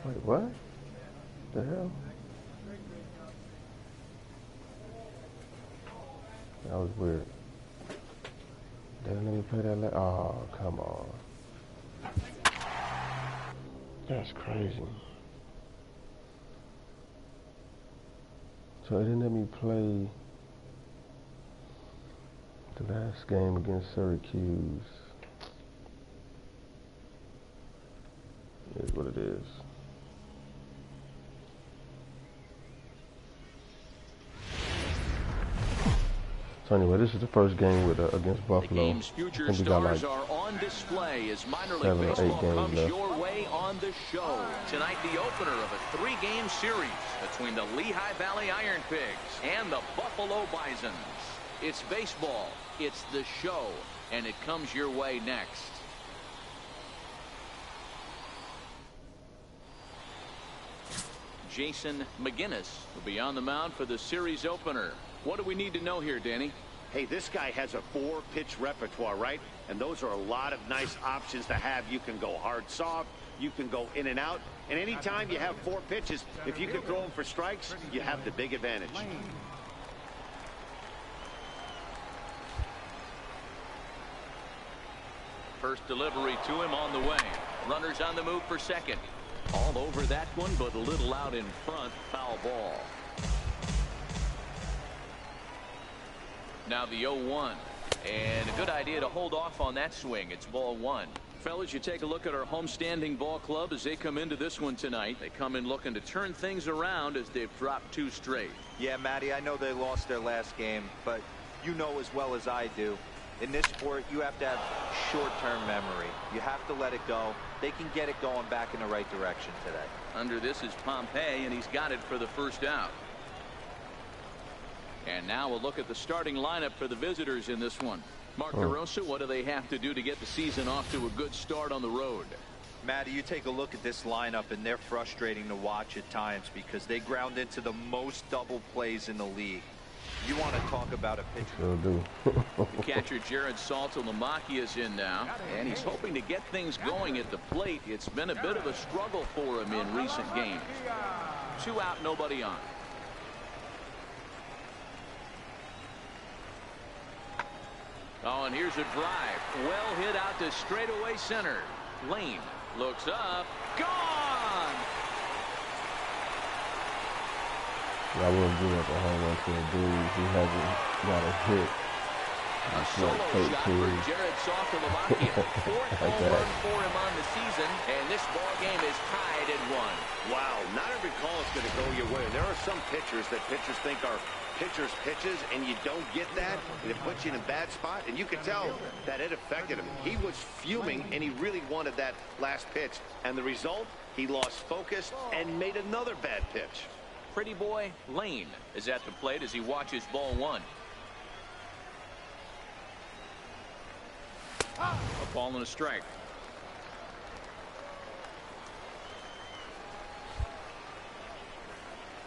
Wait, what? The hell? That was weird. They didn't let me play that. Oh, come on. That's crazy. So it didn't let me play the last game against Syracuse. It is what it is. So anyway, this is the first game with against Buffalo. The game's future stars are on display as minor league baseball comes your way on the show. Tonight, the opener of a 3-game series between the Lehigh Valley Iron Pigs and the Buffalo Bisons. It's baseball, it's the show, and it comes your way next. Jason McGinnis will be on the mound for the series opener. What do we need to know here, Danny? Hey, this guy has a 4-pitch repertoire, right? And those are a lot of nice options to have. You can go hard, soft. You can go in and out. And anytime you have 4 pitches, if you can throw them for strikes, you have the big advantage. First delivery to him on the way. Runners on the move for second. All over that one, but a little out in front. Foul ball. Now the 0-1. And a good idea to hold off on that swing. It's ball 1. Fellas, you take a look at our homestanding ball club as they come into this one tonight. They come in looking to turn things around as they've dropped 2 straight. Yeah, Matty, I know they lost their last game, but you know as well as I do, in this sport, you have to have short-term memory. You have to let it go. They can get it going back in the right direction today. Under this is Pompey, and he's got it for the first out. And now we'll look at the starting lineup for the visitors in this one. Mark DeRosa, what do they have to do to get the season off to a good start on the road? Matty, you take a look at this lineup, and they're frustrating to watch at times because they ground into the most double plays in the league. You want to talk about a pitcher. Sure do. The catcher Jared Saltalamacchia is in now, and he's hoping to get things going at the plate. It's been a bit of a struggle for him in recent games. 2 out, nobody on. Oh, and here's a drive. Well hit out to straightaway center. Lane looks up. Gone! Yeah, I wouldn't do that a home run to a dude who hasn't got a hit. A solo shot for Jared Saltalamacchia. 4th home run for him on the season, and this ball game is tied at 1. Wow, not every call is going to go your way. There are some pitchers that pitchers think are pitchers' pitches, and you don't get that, and it puts you in a bad spot, and you could tell that it affected him. He was fuming, and he really wanted that last pitch, and the result, he lost focus and made another bad pitch. Pretty boy Lane is at the plate as he watches ball 1. A ball and a strike.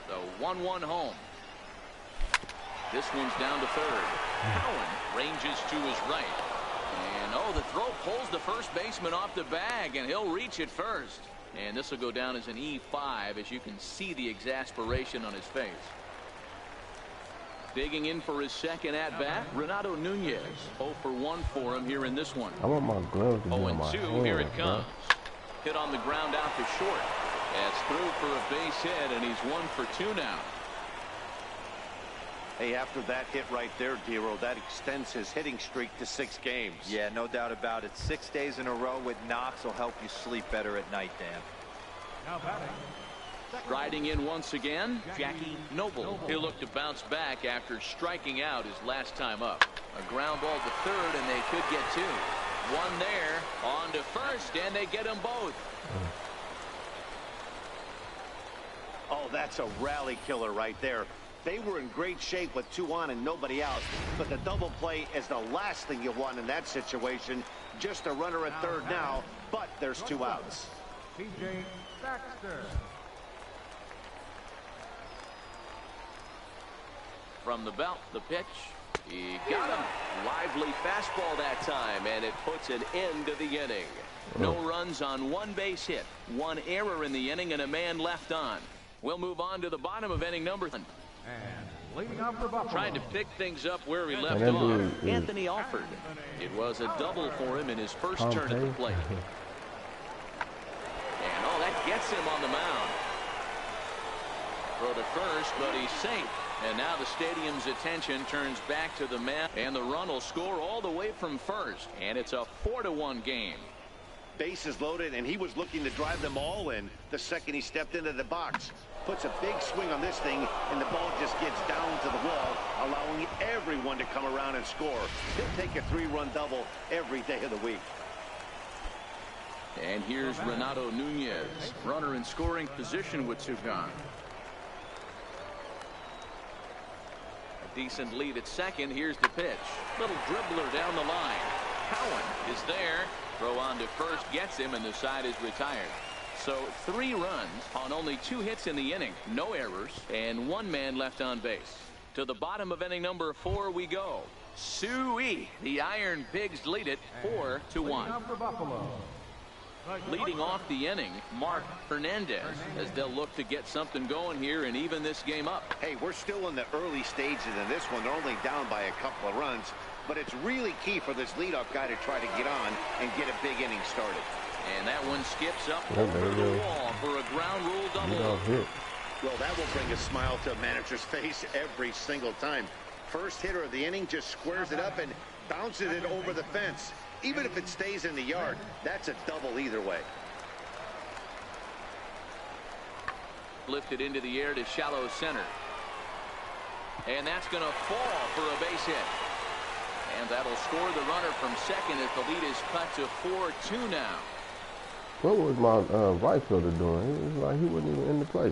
The 1-1 home. This one's down to third. Cowan ranges to his right. And oh, the throw pulls the first baseman off the bag, and he'll reach it first. And this will go down as an E5 as you can see the exasperation on his face. Digging in for his second at-bat, Renato Nunez. 0 for 1 for him here in this one. I want my gloves to be 0 on my and 2, hand, here it comes. bro. Hit on the ground out to short. That's through for a base hit, and he's 1 for 2 now. Hey, after that hit right there, Dero, that extends his hitting streak to 6 games. Yeah, no doubt about it. 6 days in a row with knocks will help you sleep better at night, Dan. Now batting. Striding in once again, Jackie Noble. He'll look to bounce back after striking out his last time up. A ground ball to third, and they could get 2. One there, on to first, and they get them both. Oh, that's a rally killer right there. They were in great shape with 2 on and nobody out, but the double play is the last thing you want in that situation. Just a runner at third now, but there's 2 outs. TJ Baxter. From the belt, the pitch. He got him. Lively fastball that time, and it puts an end to the inning. No runs on one base hit, one error in the inning, and a man left on. We'll move on to the bottom of inning number 1. And leading off the Buffalo. Trying to pick things up where he left off. Anthony Alford. It was a double for him in his first turn at the plate. And oh, that gets him on the mound. Throw to first, but he's safe. And now the stadium's attention turns back to the man, and the run will score all the way from first. And it's a 4-1 game. Bases loaded, and he was looking to drive them all in the second he stepped into the box. Puts a big swing on this thing, and the ball just gets down to the wall, allowing everyone to come around and score. He'll take a 3-run double every day of the week. And here's Renato Nunez, runner in scoring position with 2 gone. A decent lead at second. Here's the pitch. Little dribbler down the line. Cowan is there. Throw on to first gets him, and the side is retired. So 3 runs on only 2 hits in the inning, no errors, and 1 man left on base. To the bottom of inning number 4 we go. Suey, the Iron Pigs lead it 4-1. Leading off the inning, Mark Hernandez, as they'll look to get something going here and even this game up. Hey, we're still in the early stages of this one. They're only down by a couple of runs, but it's really key for this leadoff guy to try to get on and get a big inning started. And that one skips up over the wall for a ground rule double. Well, that will bring a smile to a manager's face every single time. First hitter of the inning just squares it up and bounces it over the fence. Even if it stays in the yard, that's a double either way. Lifted into the air to shallow center. And that's going to fall for a base hit. And that'll score the runner from second as the lead is cut to 4-2 now. What was my right fielder doing? It was like he wasn't even in the play.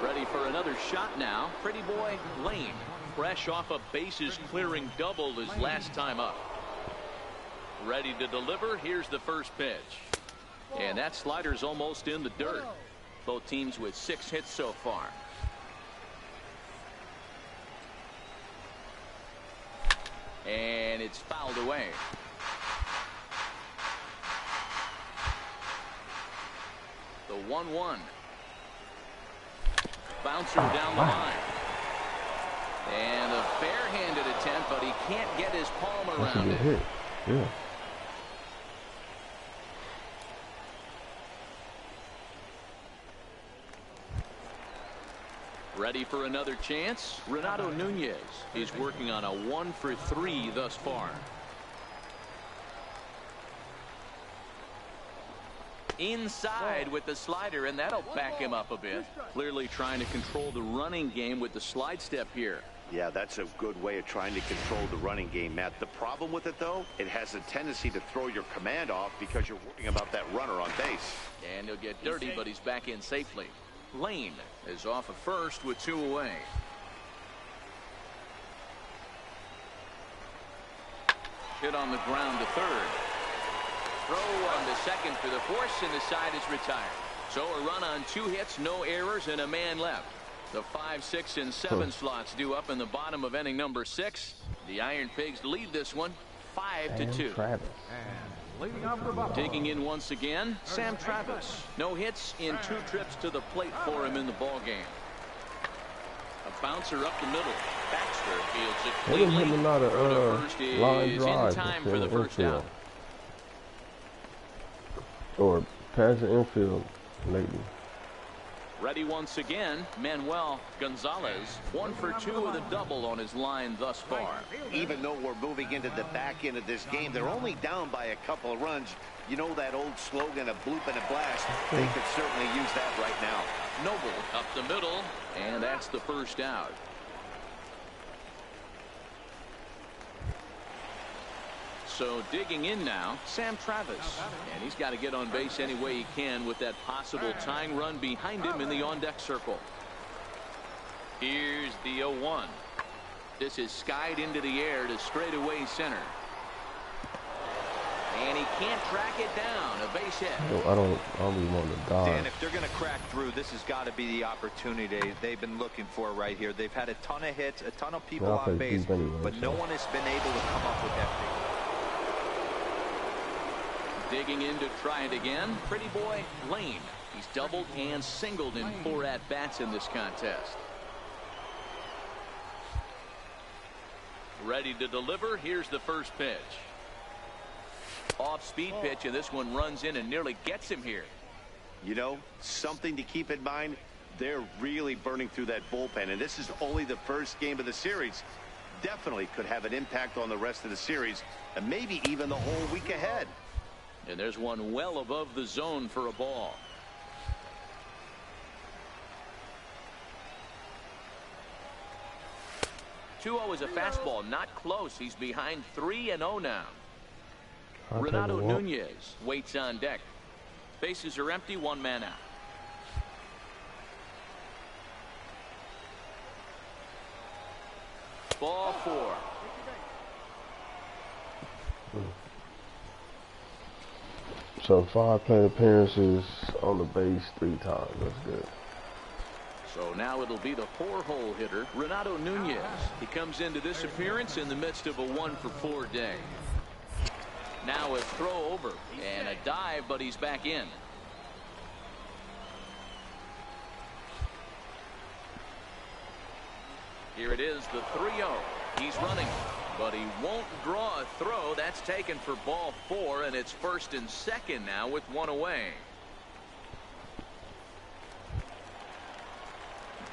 Ready for another shot now. Pretty boy Lane. Fresh off a bases clearing double his last time up. Ready to deliver. Here's the first pitch. And that slider's almost in the dirt. Both teams with 6 hits so far. And it's fouled away. The 1-1. Bouncer down the line. And a bare-handed attempt, but he can't get his palm around it. Hit. Yeah. Ready for another chance? Renato Nunez. He's working on a 1-for-3 thus far. Inside with the slider, and that'll back him up a bit. Clearly trying to control the running game with the slide step here. Yeah, that's a good way of trying to control the running game, Matt. The problem with it, though, it has a tendency to throw your command off because you're worrying about that runner on base. And he'll get dirty, but he's back in safely. Lane is off at first with 2 away. Hit on the ground to third. Throw on to second for the force, and the side is retired. So a run on 2 hits, no errors, and a man left. The 5, 6, and 7 slots due up in the bottom of inning number 6. The Iron Pigs lead this one 5-2. Digging in once again, Sam Travis. No hits in 2 trips to the plate for him in the ball game. A bouncer up the middle. Baxter fields it cleanly. Him a lot of first is line drives in time for the first down. Or pass the infield lately. Ready once again, Manuel Gonzalez. 1-for-2 with a double on his line thus far. Even though we're moving into the back end of this game, they're only down by a couple of runs. You know that old slogan of bloop and a blast? They could certainly use that right now. Noble up the middle, and that's the first out. So digging in now, Sam Travis. And he's got to get on base any way he can with that possible tying run behind him in the on-deck circle. Here's the 0-1. This is skied into the air to straightaway center. And he can't track it down. A base hit. I don't really want to die. Dan, if they're going to crack through, this has got to be the opportunity they've been looking for right here. They've had a ton of hits, a ton of people on base, but no one has been able to come up with that big. Digging in to try it again, Pretty Boy Lane. He's doubled and singled in 4 at-bats in this contest. Ready to deliver. Here's the first pitch. Off-speed pitch, and this one runs in and nearly gets him here. You know, something to keep in mind, they're really burning through that bullpen, and this is only the first game of the series. Definitely could have an impact on the rest of the series, and maybe even the whole week ahead. And there's one well above the zone for a ball. Two-0 is a fastball, not close. He's behind 3-0 now. Renato Nunez waits on deck. Bases are empty, 1 man out. Ball 4. So 5 plate appearances on the base 3 times. That's good. So now it'll be the 4-hole hitter, Renato Nunez. He comes into this appearance in the midst of a 1-for-4 day. Now a throw over and a dive, but he's back in. Here it is, the 3-0. He's running, but he won't draw a throw. That's taken for ball 4, and it's 1st and 2nd now with 1 away.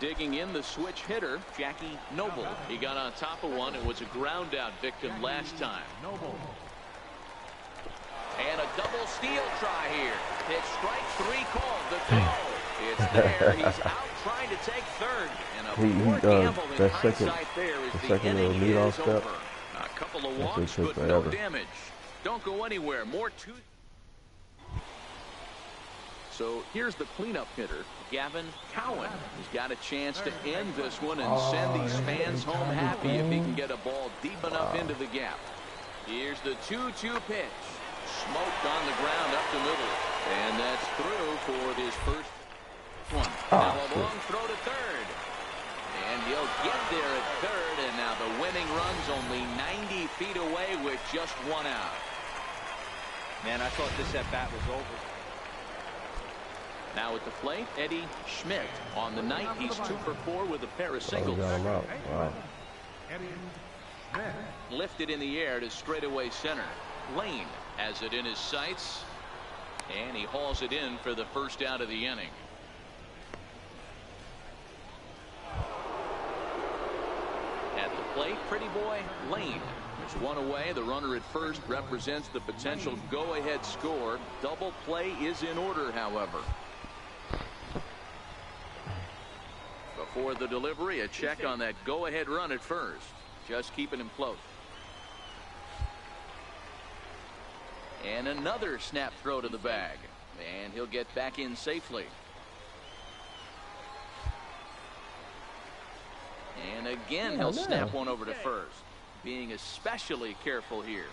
Digging in, the switch hitter, Jackie Noble. He got on top of one and was a ground out victim last time. And a double steal try here. It's strike 3 called. The throw. It's there. He's out trying to take third. And a poor gamble in hindsight there as the inning is over. A couple of walks, but no damage. Don't go anywhere. More to. So here's the cleanup hitter, Gavin Cowan. He's got a chance to end this one and send these fans home happy if he can get a ball deep enough into the gap. Here's the 2-2 pitch. Smoked on the ground up the middle. And that's through for his first one. Now a long throw to third. And he'll get there at third. And now the winning run's only 90 feet away with just 1 out. Man, I thought this at-bat was over. Now at the plate, Eddie Schmidt. On the night, he's 2-for-4 with a pair of singles. Wow. Lifted in the air to straightaway center. Lane has it in his sights, and he hauls it in for the first out of the inning. At the plate, Pretty Boy Lane. There's 1 away. The runner at first represents the potential go-ahead score. Double play is in order, however. Before the delivery, a check on that go-ahead run at first. Just keeping him close. And another snap throw to the bag. And he'll get back in safely. And again, he'll snap one over to first. Being especially careful here.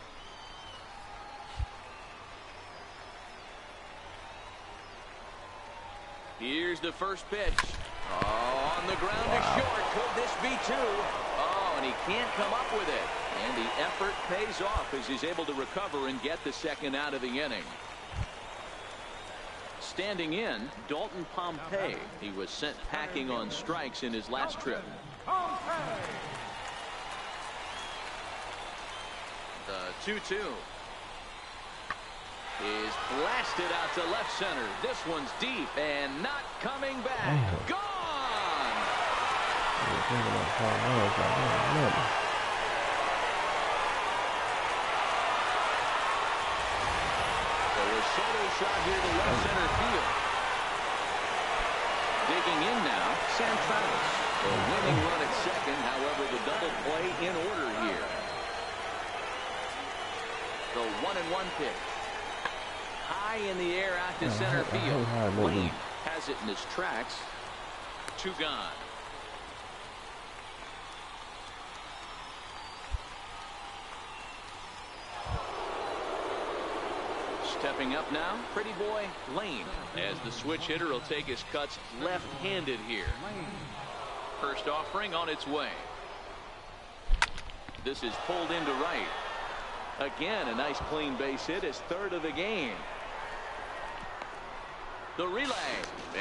Here's the first pitch. Oh, on the ground is short. Could this be 2? Oh, and he can't come up with it. And the effort pays off as he's able to recover and get the second out of the inning. Standing in, Dalton Pompey. He was sent packing on strikes in his last trip. The 2-2 is blasted out to left center. This one's deep and not coming back. Gone! So a solo shot here to left center field. Digging in now, Santranis. The winning run at second, however, the double play in order here. The 1-1 pitch. High in the air out to center field. Lane has it in his tracks. 2 gone. Stepping up now, Pretty Boy Lane, as the switch hitter will take his cuts left-handed here. First offering on its way. This is pulled into right. Again, a nice clean base hit, his third of the game. The relay,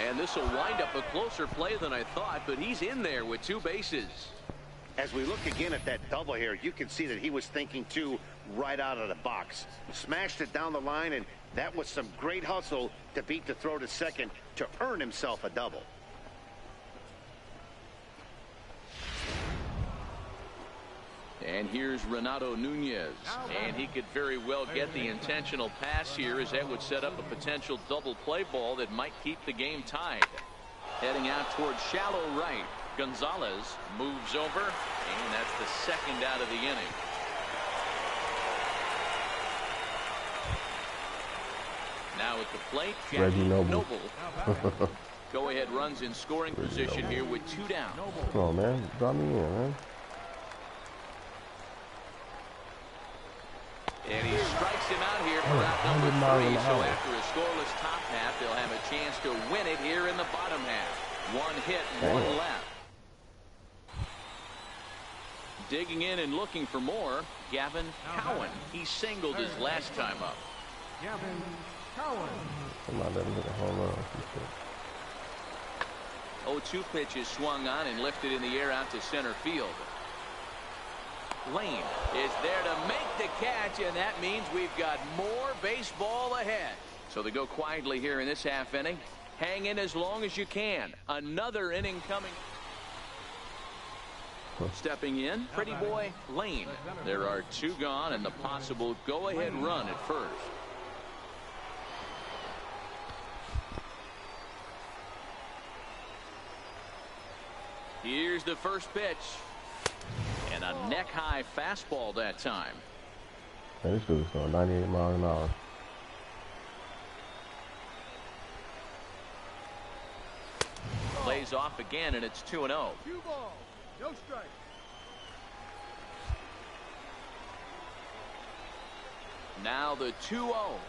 and this will wind up a closer play than I thought, but he's in there with 2 bases. As we look again at that double here, you can see that he was thinking too right out of the box. Smashed it down the line, and that was some great hustle to beat the throw to second to earn himself a double. And here's Renato Nunez, and he could very well get the intentional pass here, as that would set up a potential double play ball that might keep the game tied. Heading out towards shallow right, Gonzalez moves over, and that's the second out of the inning. Now at the plate, Reggie Noble. Go ahead runs in scoring position here with 2 down. Come on, man. Drop me in, man. And he strikes him out here for out number 3. So after a scoreless top half, they'll have a chance to win it here in the bottom half. 1 hit, 1 left. Digging in and looking for more, Gavin Cowan. He singled his last time up. Gavin Cowan. Come on, let him hit a home run. 0-2 pitch is swung on and lifted in the air out to center field. Lane is there to make the catch, and that means we've got more baseball ahead. So they go quietly here in this half inning. Hang in as long as you can. Another inning coming. Stepping in, Pretty Boy Lane. There are 2 gone and the possible go-ahead run at first. Here's the first pitch. And a neck-high fastball that time. Man, this dude's going 98 miles an hour. Plays off again, and it's 2-0. 2 balls, no strike. Now the 2-0.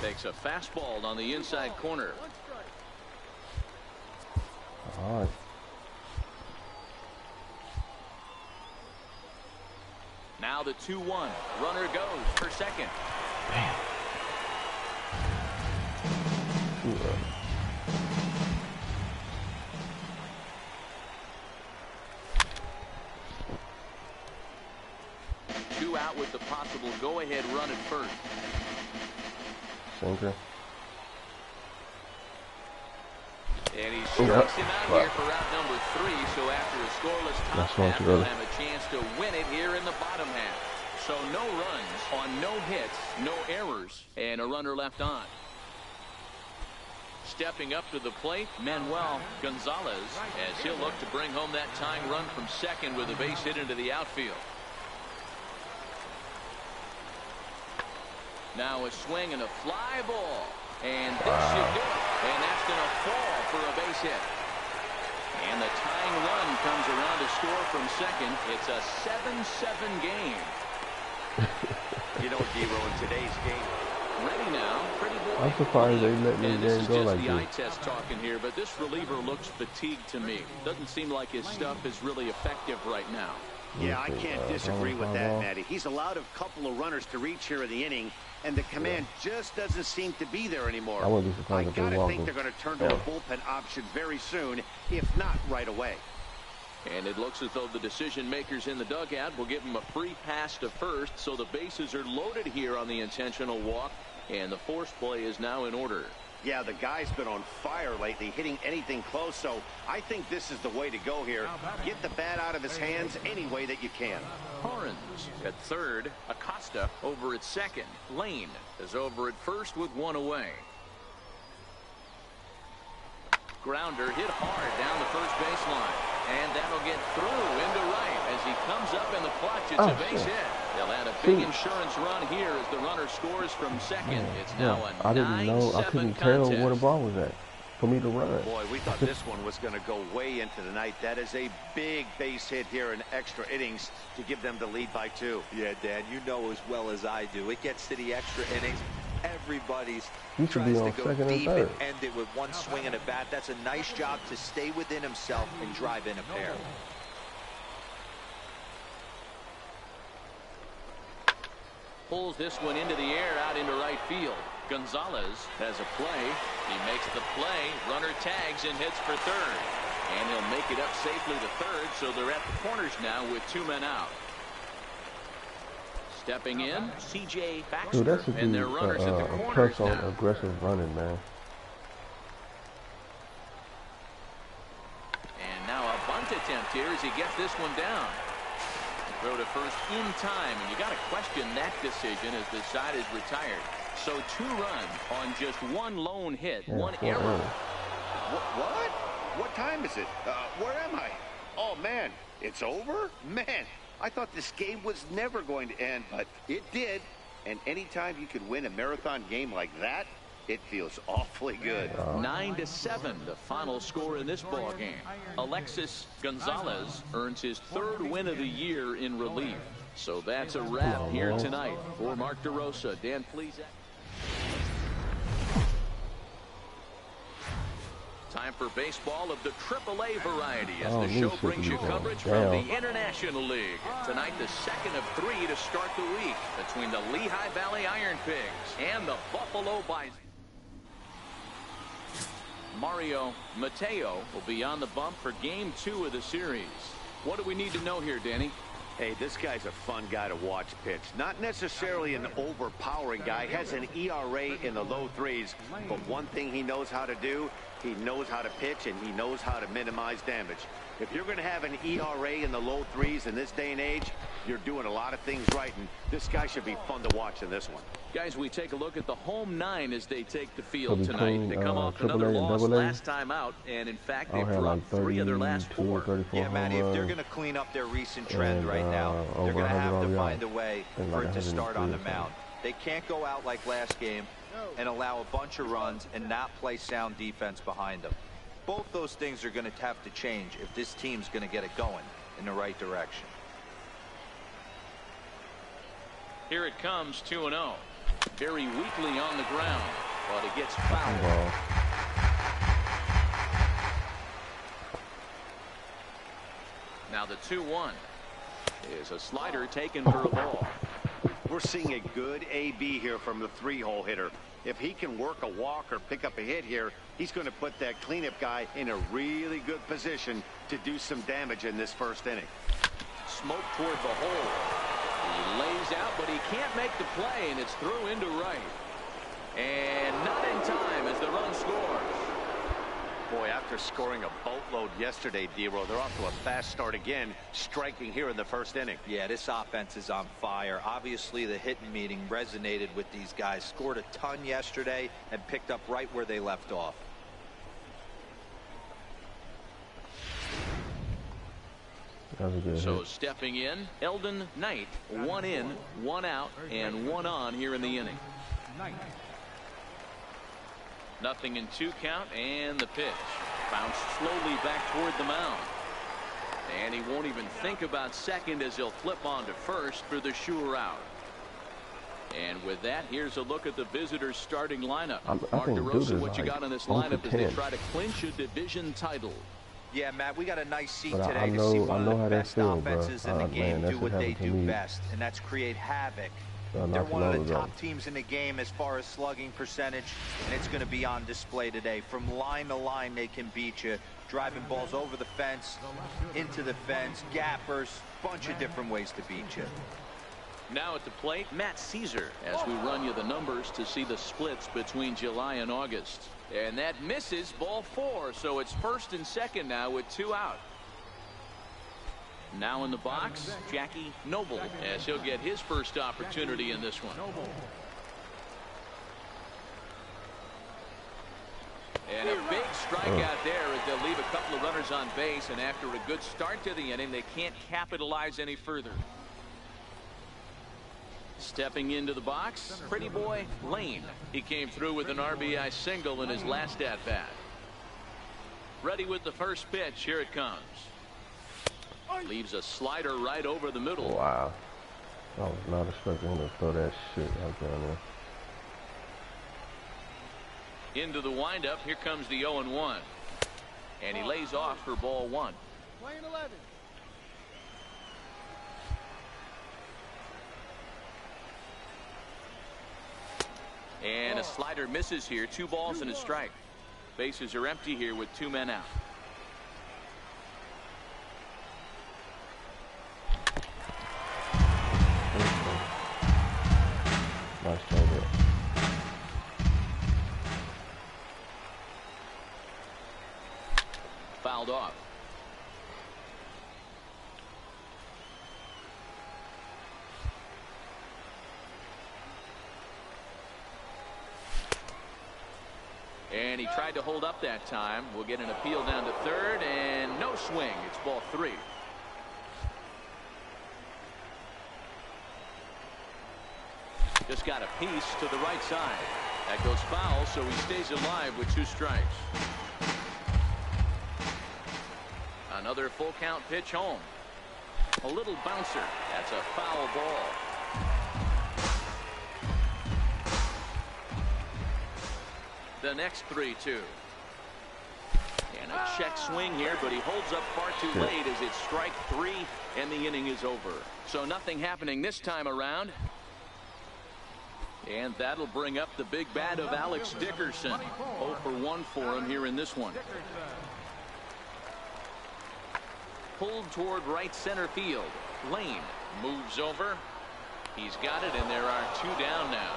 Takes a fastball on the inside corner. 1 strike. All right. Now the 2-1. Runner goes for second. Man. Two out with the possible go-ahead run at first. Sinker. And he strikes him out here for out number 3. So after a scoreless top half, they'll have a chance to win it here in the bottom half. So no runs on no hits, no errors, and a runner left on. Stepping up to the plate, Manuel Gonzalez, as he'll look to bring home that tying run from second with a base hit into the outfield. Now a swing and a fly ball. And this should do it. And that's going to fall for a base hit. And the tying run comes around to score from second. It's a 7-7 game. You know, Dero, in today's game. Ready now. Pretty boy. I'm surprised they let this game go like this. this. Eye test talking here, but this reliever looks fatigued to me. Doesn't seem like his stuff is really effective right now. Yeah, I can't disagree with that, Matty. He's allowed a couple of runners to reach here in the inning, and the command just doesn't seem to be there anymore. I wouldn't be surprised if they gotta walk think him. they're going to turn to a bullpen option very soon, if not right away. And it looks as though the decision makers in the dugout will give him a free pass to first, so the bases are loaded here on the intentional walk, and the force play is now in order. Yeah, the guy's been on fire lately, hitting anything close, so I think this is the way to go here. Get the bat out of his hands any way that you can. Torrens at third, Acosta over at second. Lane is over at first with 1 away. Grounder hit hard down the first baseline, and that'll get through into right as he comes up in the clutch. It's a base hit. They'll add a big insurance run here as the runner scores from second. It's now a 9-7 I didn't know. I couldn't tell contest. where the ball was at for me to run. Boy, we thought this one was going to go way into the night. That is a big base hit here in extra innings to give them the lead by 2. Yeah, Dan, you know as well as I do. It gets to the extra innings. Everybody's You should tries be to on go second and deep and third. end it with one swing and a bat. That's a nice job to stay within himself and drive in a pair. pulls this one into the air out into right field. Gonzalez has a play. He makes the play. Runner tags and hits for third. And he'll make it up safely to third, so they're at the corners now with 2 men out. Stepping in, C.J. Baxter, Dude, and their runners at the corners on now. aggressive running, man. And now a bunt attempt here as he gets this one down. Throw to first in time, and you got to question that decision as the side is retired. So 2 runs on just 1 lone hit, 1 error. What? What time is it? Where am I? Oh, man, it's over? Man, I thought this game was never going to end, but it did. And anytime you could win a marathon game like that, it feels awfully good. 9-7, the final score in this ball game. Alexis Gonzalez earns his 3rd win of the year in relief. So that's a wrap here tonight. For Mark DeRosa, Dan Plesac. Time for baseball of the AAA variety as the show brings you coverage from the International League. Tonight, the 2nd of 3 to start the week between the Lehigh Valley Iron Pigs and the Buffalo Bison. Mario Mateo will be on the bump for Game 2 of the series. What do we need to know here, Danny? Hey, this guy's a fun guy to watch pitch. Not necessarily an overpowering guy. Has an ERA in the low 3s. But one thing he knows how to do, he knows how to pitch, and he knows how to minimize damage. If you're going to have an ERA in the low 3s in this day and age, you're doing a lot of things right, and this guy should be fun to watch in this one. Guys, we take a look at the home 9 as they take the field tonight. They come off another loss last time out, and in fact, they've dropped 3 of their last 4. Yeah, Matty, if they're going to clean up their recent trend right now, they're going to have to find a way for it to start on the mound. They can't go out like last game and allow a bunch of runs and not play sound defense behind them. Both those things are going to have to change if this team's going to get it going in the right direction. Here it comes, 2-0. Very weakly on the ground, but it gets fouled. Now the 2-1 is a slider taken for a ball. We're seeing a good AB here from the 3-hole hitter. If he can work a walk or pick up a hit here, he's going to put that cleanup guy in a really good position to do some damage in this first inning. Smoke toward the hole. He lays out, but he can't make the play, and it's through into right. And not in time as the run scores. Boy, after scoring a boatload yesterday, D-Row, they're off to a fast start again, striking here in the first inning. Yeah, this offense is on fire. Obviously, the hitting meeting resonated with these guys. Scored a ton yesterday and picked up right where they left off. So stepping in, Eldon Knight, 1 in, 1 out, and 1 on here in the inning. Nothing in 2 count, and the pitch. Bounced slowly back toward the mound. And he won't even think about second as he'll flip on to first for the sure out. And with that, here's a look at the visitors' starting lineup. Mark DeRosa, what you got on this lineup as they try to clinch a division title? Yeah, Matt, we got a nice seat today to see one of the best offenses in the game do what they do best, and that's create havoc. They're one of the top teams in the game as far as slugging percentage, and it's going to be on display today. From line to line, they can beat you, driving balls over the fence, into the fence, gappers, bunch of different ways to beat you. Now at the plate, Matt Caesar, as we run you the numbers to see the splits between July and August. And that misses, ball 4, so it's first and second now with 2 out. Now in the box, Jackie Noble, as he'll get his first opportunity in this one. And a big strikeout there as they'll leave a couple of runners on base, and after a good start to the inning, they can't capitalize any further. Stepping into the box, Pretty Boy Lane. He came through with an RBI single in his last at-bat. Ready with the first pitch. Here it comes. Leaves a slider right over the middle. Wow. I was not expecting him to throw that shit out down there. Into the windup. Here comes the 0-1. And he lays off for ball 1. Playing 11. And a slider misses here. 2 balls and a strike. Bases are empty here with 2 men out. Nice target. Fouled off. And he tried to hold up that time. We'll get an appeal down to third, and no swing. It's ball 3. Just got a piece to the right side. That goes foul, so he stays alive with 2 strikes. Another full count pitch home. A little bouncer. That's a foul ball. The next 3-2. And a check swing here, but he holds up far too late as it's strike 3 and the inning is over. So nothing happening this time around. And that'll bring up the big bat of Alex Dickerson. 0 for 1 for him here in this one. Pulled toward right center field. Lane moves over. He's got it, and there are 2 down now.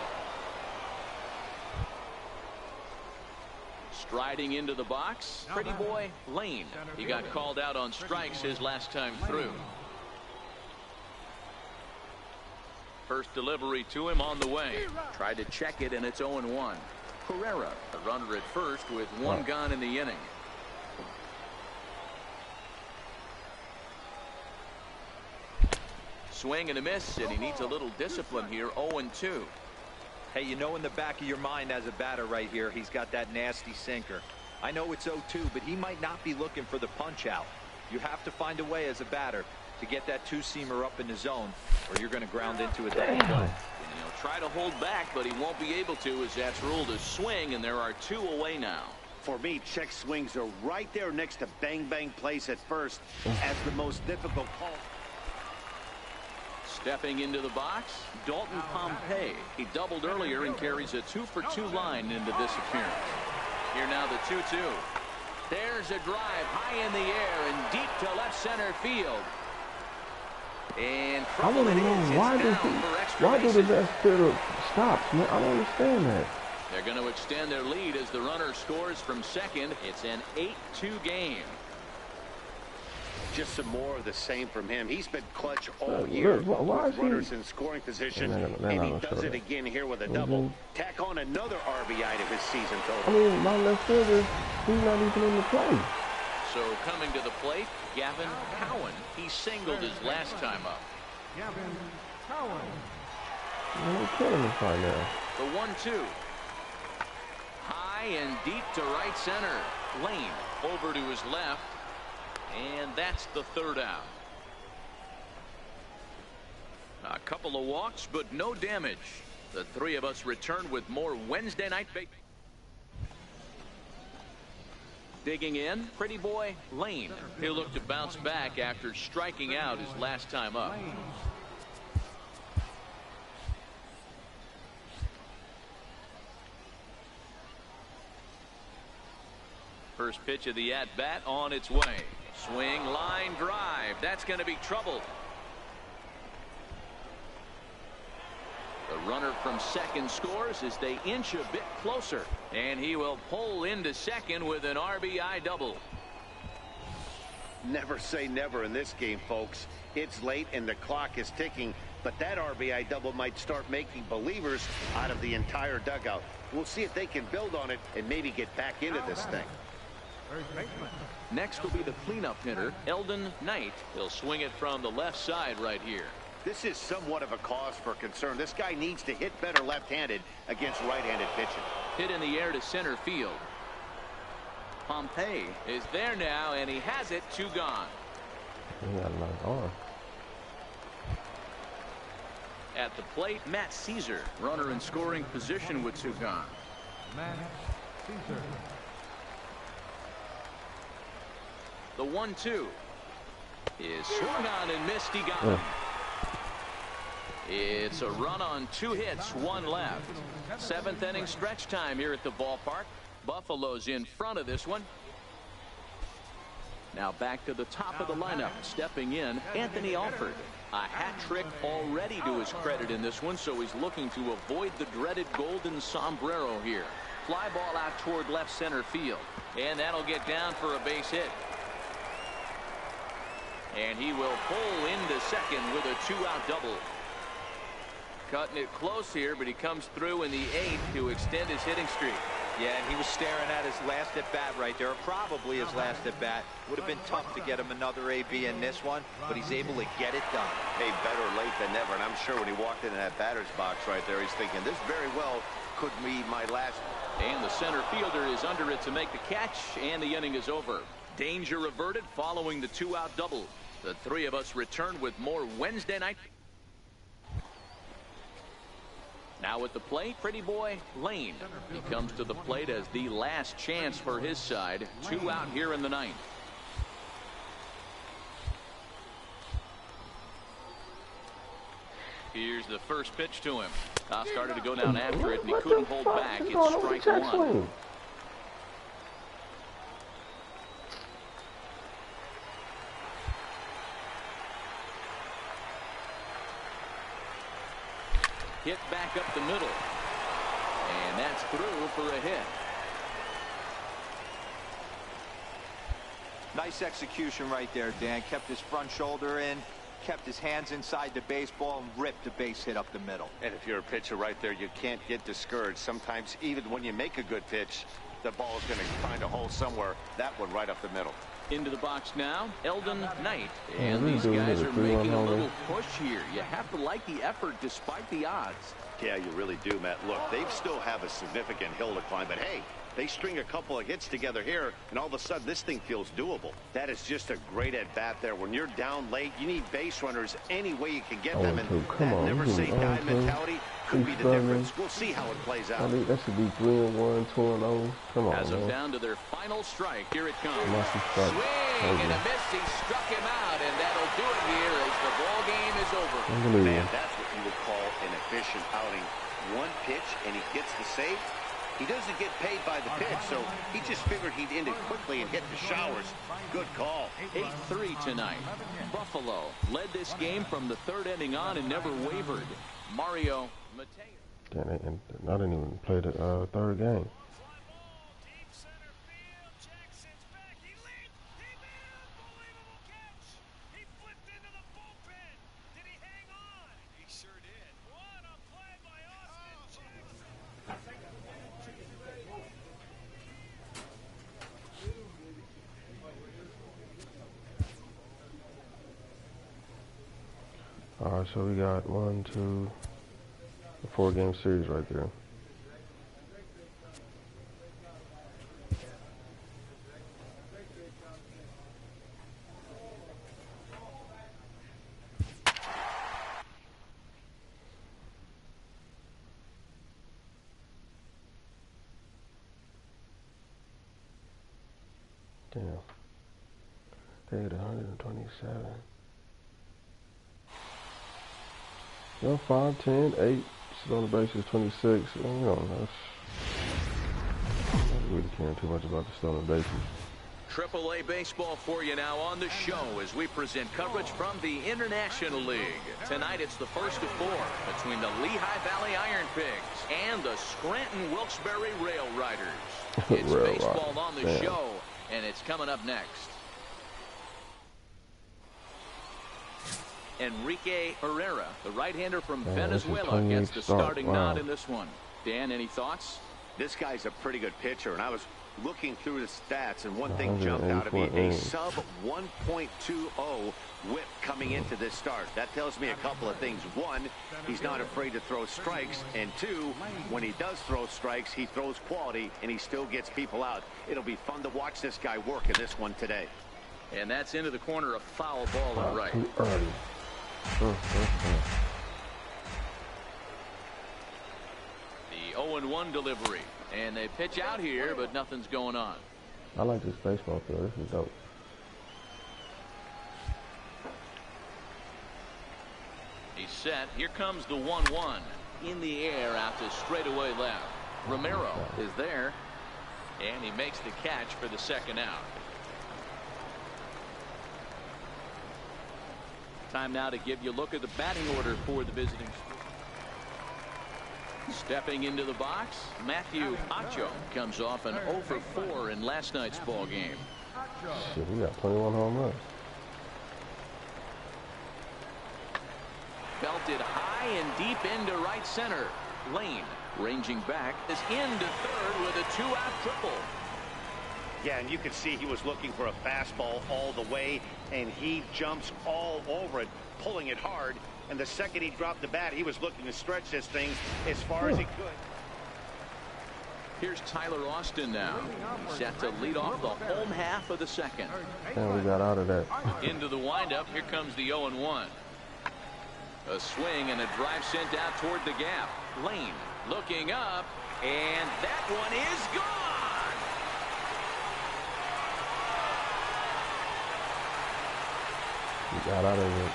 Striding into the box, pretty boy Lane. He got called out on strikes his last time through. First delivery to him on the way. Tried to check it, and it's 0-1. Herrera, a runner at first with 1 gone in the inning. Swing and a miss, and he needs a little discipline here. 0-2. Hey, you know in the back of your mind as a batter right here, he's got that nasty sinker. I know it's 0-2, but he might not be looking for the punch out. You have to find a way as a batter to get that 2-seamer up in the zone, or you're going to ground into a double play. And he'll try to hold back, but he won't be able to, as that's ruled a swing, and there are 2 away now. For me, check swings are right there next to bang bang plays at first as the most difficult call. Stepping into the box, Dalton Pompey. He doubled earlier and carries a 2 for 2 line into this appearance. Here now the 2-2. There's a drive high in the air and deep to left center field. And I want to know why do the best hitter stops, man? I don't understand that. They're going to extend their lead as the runner scores from second. It's an 8-2 game. Just some more of the same from him. He's been clutch all year. Why is runners in scoring position, and he does it again here with a double. Tack on another RBI to his season total. I mean, my left fielder, he's not even in the play. So coming to the plate, Gavin Cowan. He singled his last time up. Gavin Cowan. They're killing us right now. The 1-2. High and deep to right center. Lane over to his left. And that's the 3rd out. A couple of walks, but no damage. The 3 of us return with more Wednesday night baseball. Digging in, pretty boy Lane. He'll look to bounce back after striking out his last time up. First pitch of the at-bat on its way. Swing, line, drive. That's going to be trouble. The runner from second scores as they inch a bit closer. And he will pull into second with an RBI double. Never say never in this game, folks. It's late and the clock is ticking, but that RBI double might start making believers out of the entire dugout. We'll see if they can build on it and maybe get back into this thing. Next will be the cleanup hitter, Eldon Knight. He'll swing it from the left side right here. This is somewhat of a cause for concern. This guy needs to hit better left-handed against right-handed pitching. Hit in the air to center field. Pompey is there now, and he has it. 2 gone. He got a nice arm. At the plate, Matt Caesar, runner in scoring position with 2 gone. Matt Caesar. The 1-2 is swung on and missed. He got him. It's a run on 2 hits, 1 left. 7th inning stretch time here at the ballpark. Buffalo's in front of this one. Now back to the top of the lineup. Stepping in, Anthony Alford. A hat trick already to his credit in this one, so he's looking to avoid the dreaded golden sombrero here. Fly ball out toward left center field. And that'll get down for a base hit. And he will pull into second with a 2-out double. Cutting it close here, but he comes through in the 8th to extend his hitting streak. Yeah, and he was staring at his last at-bat right there, probably his last at-bat. Would have been tough to get him another AB in this one, but he's able to get it done. Hey, better late than never, and I'm sure when he walked into that batter's box right there, he's thinking, this very well could be my last. And the center fielder is under it to make the catch, and the inning is over. Danger averted following the 2-out double. The three of us return with more Wednesday night. Now at the plate, Pretty Boy Lane. He comes to the plate as the last chance for his side. 2 out here in the 9th. Here's the first pitch to him. Started to go down after it, and he couldn't hold back. It's strike 1. Hit back up the middle. And that's through for a hit. Nice execution right there, Dan. Kept his front shoulder in, kept his hands inside the baseball, and ripped a base hit up the middle. And if you're a pitcher right there, you can't get discouraged. Sometimes even when you make a good pitch, the ball is going to find a hole somewhere. That one right up the middle. Into the box now, Eldon Knight. And these guys are making a little push here. You have to like the effort despite the odds. Yeah, you really do, Matt. Look, they still have a significant hill to climb, but hey, they string a couple of hits together here, and all of a sudden this thing feels doable. That is just a great at-bat there. When you're down late, you need base runners any way you can get them, and that never-say-die mentality could be the difference. We'll see how it plays out. I think that should be 3-1, 2-0. Come on, As of man. down to their final strike, here it comes. Swing and a miss. He struck him out, and that'll do it here as the ball game is over. Man, that's what you would call an efficient outing. One pitch, and he gets the save. He doesn't get paid by the pitch, so he just figured he'd end it quickly and hit the showers. Good call. 8-3 tonight. Buffalo led this game from the 3rd inning on and never wavered. Mario Mateo. Damn, I didn't even play the 3rd game. All right, so we got 1, 2, a 4-game series right there. Damn. They had 127. No, 5, 10, 8. On the bases, 26. You know, I'm not really caring too much about the stolen bases. AAA baseball for you now on the show as we present coverage from the International League. Tonight it's the first of 4 between the Lehigh Valley Iron Pigs and the Scranton Wilkes-Barre Rail Riders. It's baseball on the show, and it's coming up next. Enrique Herrera, the right-hander from Venezuela, gets the starting nod in this one. Dan, any thoughts? This guy's a pretty good pitcher, and I was looking through the stats, and one thing jumped out at me, a sub 1.20 whip coming into this start. That tells me a couple of things. One, he's not afraid to throw strikes, and 2, when he does throw strikes, he throws quality, and he still gets people out. It'll be fun to watch this guy work in this one today. And that's into the corner, a foul ball to right. Too early. The 0-1 delivery, and they pitch out here, but nothing's going on. I like this baseball field. This is dope. He's set. Here comes the 1-1. In the air out to straightaway left. Romero is there. And he makes the catch for the second out. Time now to give you a look at the batting order for the visiting. Stepping into the box, Matthew Acho comes off an 0 for 4 in last night's ball game. Shit, we got 21 home runs. Belted high and deep into right center. Lane ranging back is into third with a 2-out triple. Yeah, and you can see he was looking for a fastball all the way, and he jumps all over it, pulling it hard. And the second he dropped the bat, he was looking to stretch this thing as far as he could. Here's Tyler Austin now. He's set to lead off the home half of the second. And we got out of that. Into the windup. Here comes the 0-1. A swing and a drive sent out toward the gap. Lane looking up, and that one is gone. We got out of it.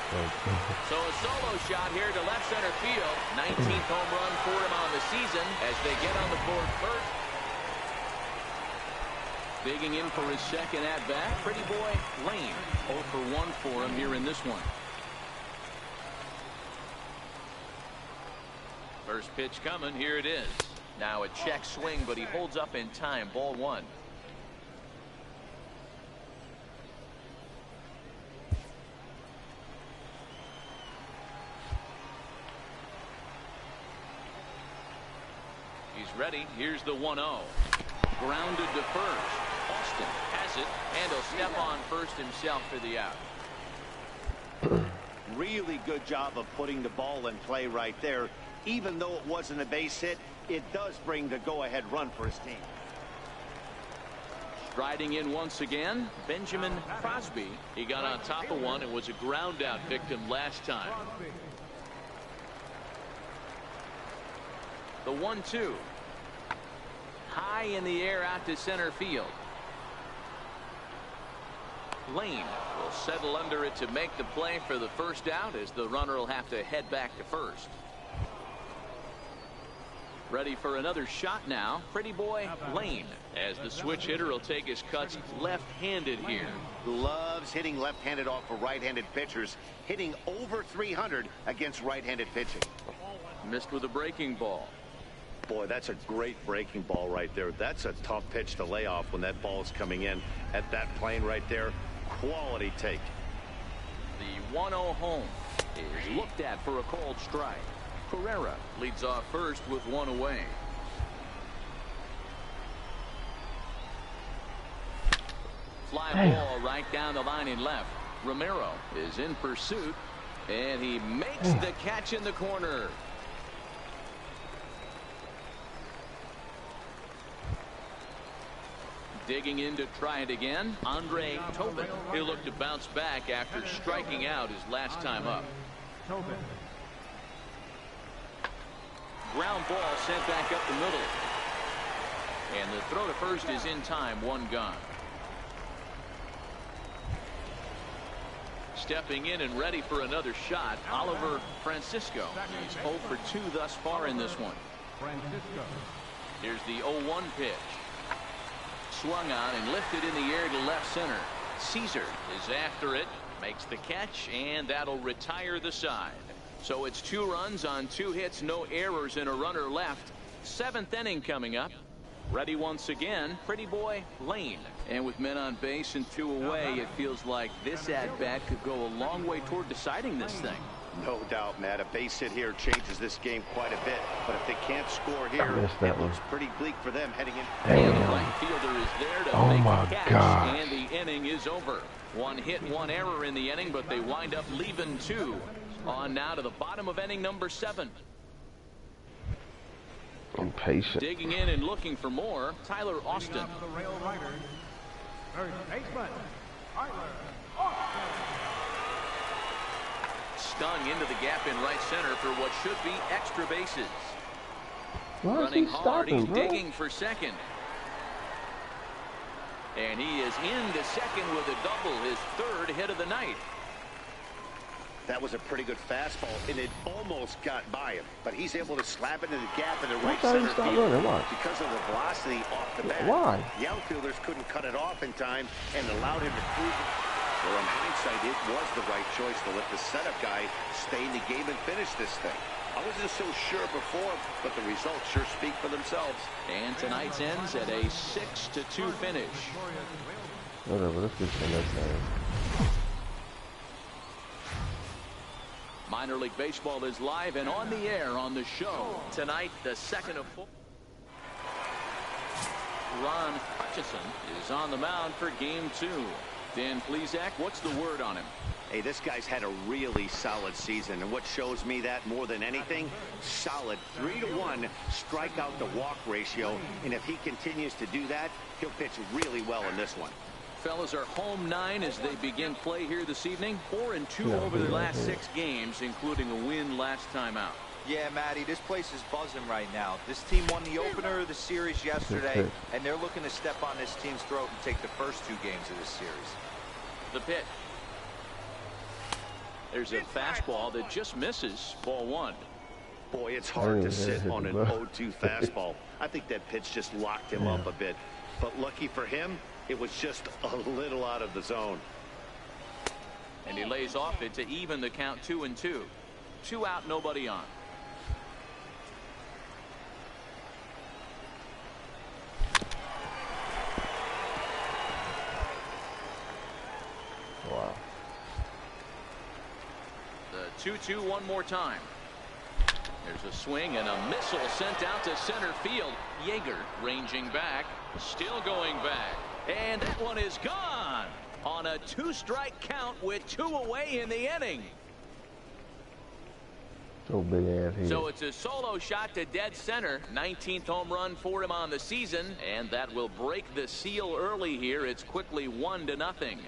So a solo shot here to left center field. 19th home run for him on the season as they get on the board first. Digging in for his second at bat, Pretty Boy Lane. 0 for 1 for him here in this one. First pitch coming. Here it is. Now a check swing, but he holds up in time. Ball 1. He's ready. Here's the 1-0. Grounded to first. Austin has it, and he'll step on first himself for the out. Really good job of putting the ball in play right there. Even though it wasn't a base hit, it does bring the go-ahead run for his team. Striding in once again, Benjamin Crosby. He got on top of one and was a ground out victim last time. The 1-2. High in the air out to center field. Lane will settle under it to make the play for the first out as the runner will have to head back to first. Ready for another shot now. Pretty Boy Lane as the switch hitter will take his cuts left-handed here. Loves hitting left-handed off for right-handed pitchers, hitting over 300 against right-handed pitching. Missed with a breaking ball. Boy, that's a great breaking ball right there. That's a tough pitch to lay off when that ball is coming in at that plane right there. Quality take. The 1-0 home is looked at for a called strike. Carrera leads off first with one away. Fly ball right down the line in left. Romero is in pursuit, and he makes the catch in the corner. Digging in to try it again, Andre Tobin. He'll look to bounce back after striking out his last time up. Ground ball sent back up the middle. And the throw to first is in time, one gone. Stepping in and ready for another shot, Oliver Francisco. He's 0 for 2 thus far in this one. Here's the 0-1 pitch. Swung on and lifted in the air to left center. Caesar is after it, makes the catch, and that'll retire the side. So it's 2 runs on 2 hits, no errors, and a runner left. 7th inning coming up. Ready once again, Pretty Boy Lane. And with men on base and 2 away, it feels like this at-bat could go a long way toward deciding this thing. No doubt, Matt. A base hit here changes this game quite a bit. But if they can't score here, it looks pretty bleak for them heading in. And the right fielder is there to make the catch, and the inning is over. 1 hit, 1 error in the inning, but they wind up leaving 2. On now to the bottom of inning number 7. Impatient. Digging in and looking for more, Tyler Austin. Stung into the gap in right center for what should be extra bases. Running hard, he's digging for second. And he is into second with a double, his 3rd hit of the night. That was a pretty good fastball, and it almost got by him. But he's able to slap it in the gap in the right center field because of the velocity off the bat. Why? The outfielders couldn't cut it off in time and allowed him to cruise it. Well, in hindsight, it was the right choice to let the setup guy stay in the game and finish this thing. I wasn't so sure before, but the results sure speak for themselves. And tonight's ends at a 6-2 finish. Whatever, let's get to the next game. Minor League Baseball is live and on the air on the show. Tonight, the second of four. Ron Hutchison is on the mound for Game 2. Dan Plesac, what's the word on him? Hey, this guy's had a really solid season, and what shows me that more than anything, solid 3-to-1 strikeout to walk ratio, and if he continues to do that, he'll pitch really well in this one. Fellas are home 9 as they begin play here this evening. 4-2 over their last 6 games, including a win last time out. Yeah, Matty, this place is buzzing right now. This team won the opener of the series yesterday, and they're looking to step on this team's throat and take the first 2 games of this series. The pitch. There's a fastball that just misses. Ball 1. Boy, it's hard to sit on an 0-2 fastball. I think that pitch just locked him up a bit. But lucky for him, it was just a little out of the zone. And he lays off it to even the count 2-2. 2 out, nobody on. Wow. The 2-2 one more time. There's a swing and a missile sent out to center field. Yeager ranging back, still going back. And that one is gone on a 2-strike count with 2 away in the inning. So big ass head. So it's a solo shot to dead center. 19th home run for him on the season, and that will break the seal early here. It's quickly 1-0.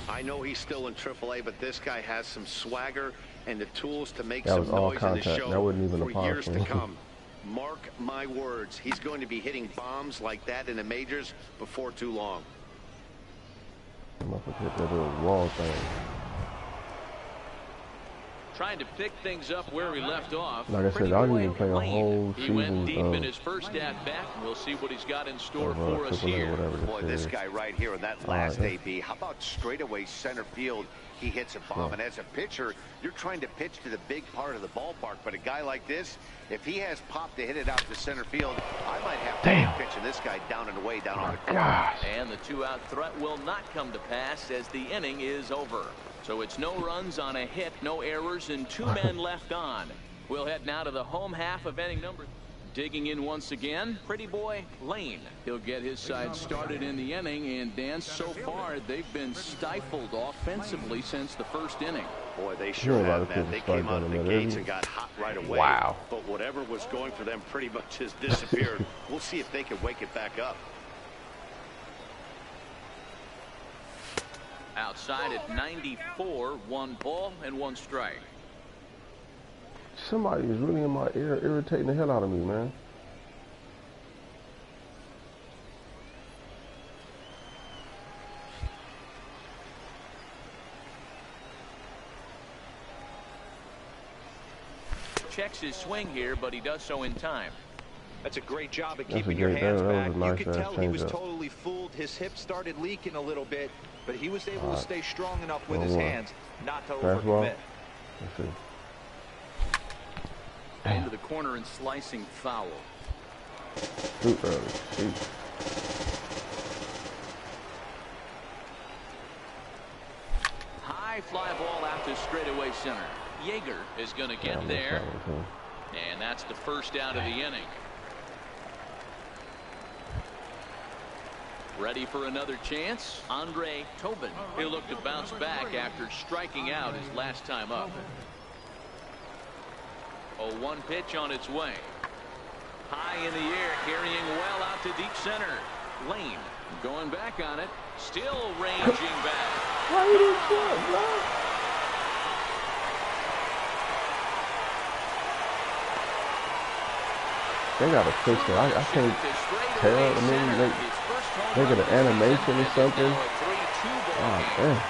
I know he's still in AAA, but this guy has some swagger and the tools to make That some was all noise in the contact. show That wasn't even a for pause years for to him. come. Mark my words, he's going to be hitting bombs like that in the majors before too long. I'm up with that little wall thing. Trying to pick things up where we left off. Like I said, I didn't even play a whole He went season deep in of his first at bat. We'll see what he's got in store for us AAA, here. whatever Boy, this guy right here in that last AB, how about straightaway center field? He hits a bomb, and as a pitcher, you're trying to pitch to the big part of the ballpark. But a guy like this, if he has pop to hit it out to center field, I might have to be pitching this guy down and away down on the corner. And the 2-out threat will not come to pass as the inning is over. So it's no runs on a hit, no errors, and 2 men left on. We'll head now to the home half of inning number. Digging in once again, Pretty Boy Lane. He'll get his side started in the inning, and Dan, so far they've been stifled offensively since the first inning. Boy, they sure have, man. They came out of the gates and got hot right away. Wow. But whatever was going for them pretty much has disappeared. We'll see if they can wake it back up. Outside at 94, 1 ball and 1 strike. Somebody is really in my ear, irritating the hell out of me, man. Checks his swing here, but he does so in time. That's a great job of keeping your hands back. Nice, you could tell he was up. totally fooled. His hip started leaking a little bit, but he was able to stay strong enough with his hands not to overcommit. Let's see. Into the corner and slicing foul. Too early. Shoot. High fly ball out to straightaway center. Yeager is going to get there. And that's the first out of the inning. Ready for another chance? Andre Tobin. He'll look to bounce back after striking out his last time up. A 1 pitch on its way. High in the air, carrying well out to deep center. Lane going back on it. Still ranging back. Why you didn't shut, bro? They gotta fix it. I can't tell. I mean, they get an animation or something. Oh, damn.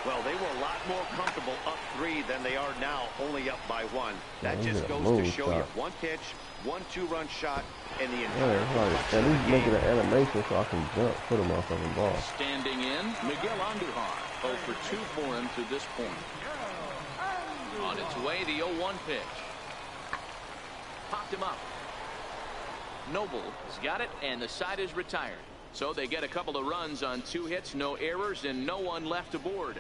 Well, they were a lot more comfortable up 3 than they are now, only up by 1. That just goes to show you one pitch, 1 2-run shot, and the entire at least make it an animation so I can jump, put him off of the ball. Standing in, Miguel Andujar. 0 for 2 for him to this point. On its way, the 0-1 pitch. Popped him up. Noble has got it, and the side is retired. So they get a couple of runs on 2 hits, no errors, and no one left aboard.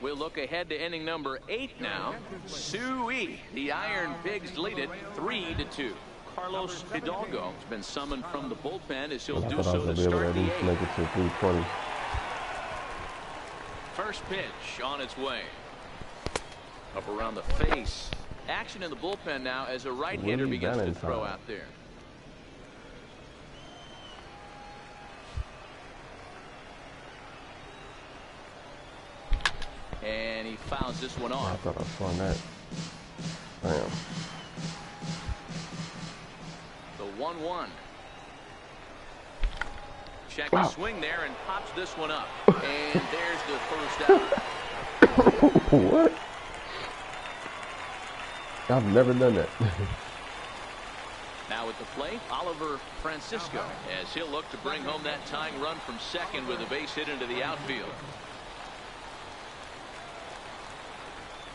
We'll look ahead to inning number 8 now. Sui, the Iron Pigs lead it 3-2. Carlos Hidalgo has been summoned from the bullpen as he'll do so to start the 8th. Make it to 320. First pitch on its way. Up around the face. Action in the bullpen now as a right-hander begins to throw out there. And he fouls this one off. I thought I saw that. Damn. The 1-1. Check the swing there and pops this one up. And there's the first out. What? I've never done that. Now at the plate, Oliver Francisco, as he'll look to bring home that tying run from second with a base hit into the outfield.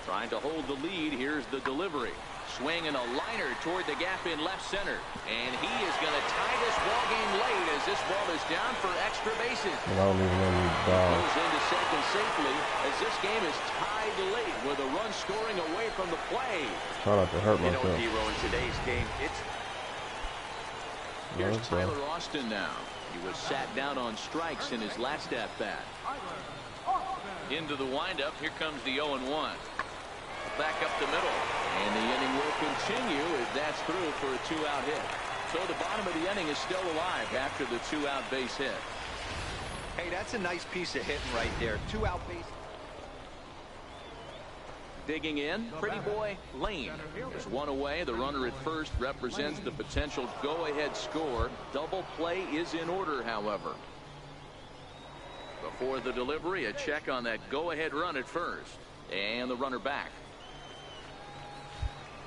Trying to hold the lead. Here's the delivery. Swing and a liner toward the gap in left center. And he is going to tie this ball game late as this ball is down for extra bases. I don't even know these dogs. Goes into second safely as this game is tied late with a run scoring away from the play. Try not to hurt myself. You know, Hero, in today's game, Here's Tyler Austin now. He was sat down on strikes in his last at-bat. Into the windup. Here comes the 0-1. Back up the middle. And the inning will continue as that's through for a 2-out hit. So the bottom of the inning is still alive after the 2-out base hit. Hey, that's a nice piece of hitting right there. 2-out base. Digging in, Pretty Boy Lane. There's one away. The runner at first represents the potential go-ahead score. Double play is in order, however. Before the delivery, a check on that go-ahead run at first. And the runner back.